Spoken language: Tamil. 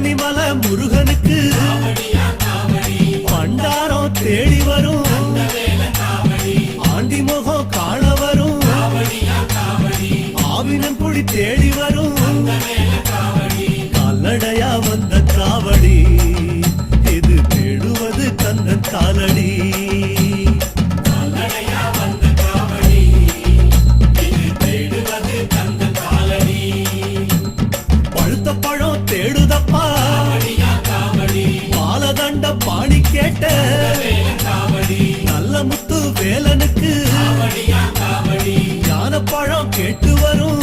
பழனிமல முருகனுக்கு பண்டாரம் தேடி வரும் ஆண்டி முகம் காண வரும் ஆவினன் குடி தேடி வரும் கால்நடையா வந்த காவடி இது தேடுவது கந்தன் காலடி பழுத்த பழம் தேடுதப்பா பாலதண்ட பாணி கேட்ட நல்ல முத்து வேலனுக்கு ஞான பழம் கேட்டு வரும்